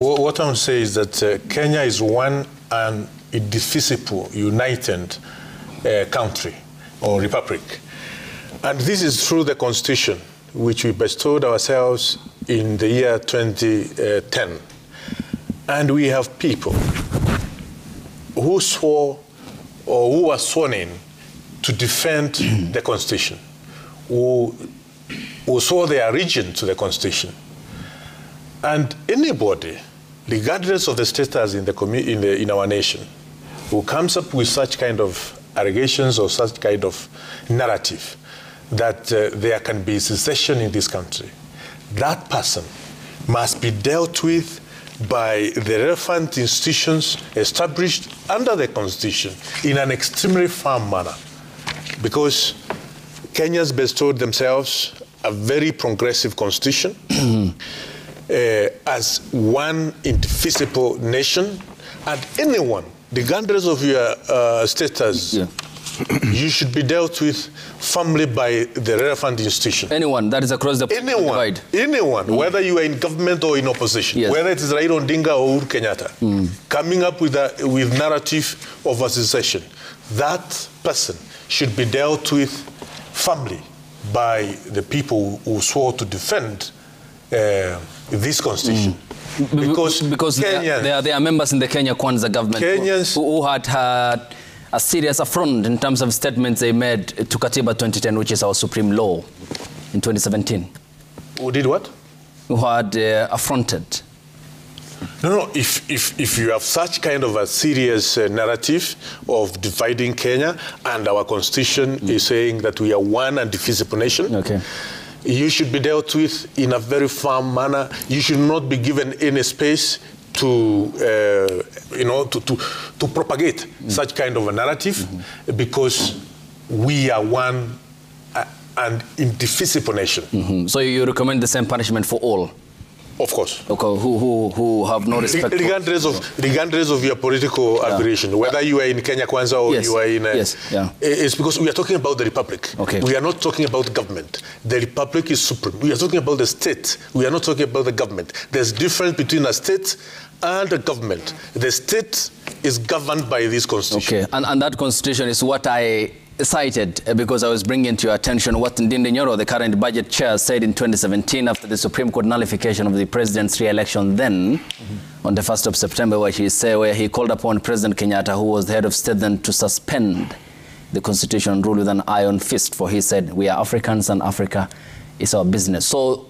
What I would say is that Kenya is one and indivisible, united country or republic. And this is through the Constitution, which we bestowed ourselves in the year 2010. And we have people who swore or who were sworn in to defend the Constitution, who swore their allegiance to the Constitution. And anybody, regardless of the status in our nation, who comes up with such kind of allegations or such kind of narrative that there can be secession in this country, that person must be dealt with by the relevant institutions established under the Constitution in an extremely firm manner. Because Kenyans bestowed themselves a very progressive constitution as one indivisible nation, and anyone, regardless of your status, you should be dealt with firmly by the relevant institution. Anyone, that is across the divide. Anyone, whether you are in government or in opposition, whether it is Raila Odinga or Uhuru Kenyatta, coming up with narrative of a secession, that person should be dealt with firmly by the people who swore to defend this constitution. Because Kenyans, there are members in the Kenya Kwanza government who had a serious affront in terms of statements they made to Katiba 2010, which is our supreme law, in 2017. Who did what? Who had affronted. No, if you have such kind of a serious narrative of dividing Kenya, and our constitution is saying that we are one and indivisible nation, you should be dealt with in a very firm manner. You should not be given any space to to propagate such kind of a narrative, because we are one and indivisible nation. So you recommend the same punishment for all? Of course. Okay, who have no respect regardless of your political affiliation, whether you are in Kenya Kwanza or you are in... It's because we are talking about the republic. We are not talking about government. The republic is supreme. We are talking about the state. We are not talking about the government. There's difference between a state and a government. The state is governed by this constitution. And that constitution is what I cited because I was bringing to your attention what Ndindi Nyoro, the current budget chair, said in 2017 after the Supreme Court nullification of the president's re-election then, on the 1st of September, where he called upon President Kenyatta, who was the head of state then, to suspend the constitution and rule with an iron fist, for he said, we are Africans and Africa is our business. So,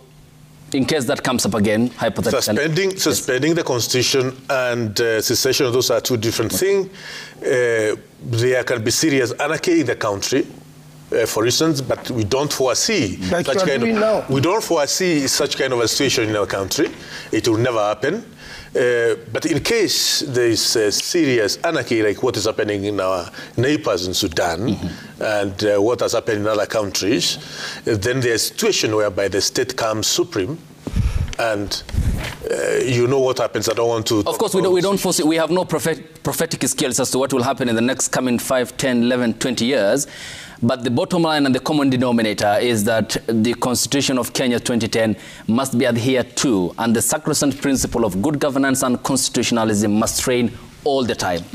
in case that comes up again, hypothetically... Suspending the constitution and secession, those are two different things. There can be serious anarchy in the country, for instance, but we don't foresee such kind of a situation in our country. It will never happen. But in case there is serious anarchy, like what is happening in our neighbors in Sudan and what has happened in other countries, then there's a situation whereby the state comes supreme, and you know what happens. I don't want to... Of course, we don't foresee. We have no prophetic skills as to what will happen in the next coming 5, 10, 11, 20 years. But the bottom line and the common denominator is that the Constitution of Kenya 2010 must be adhered to, and the sacrosanct principle of good governance and constitutionalism must reign all the time. Correct.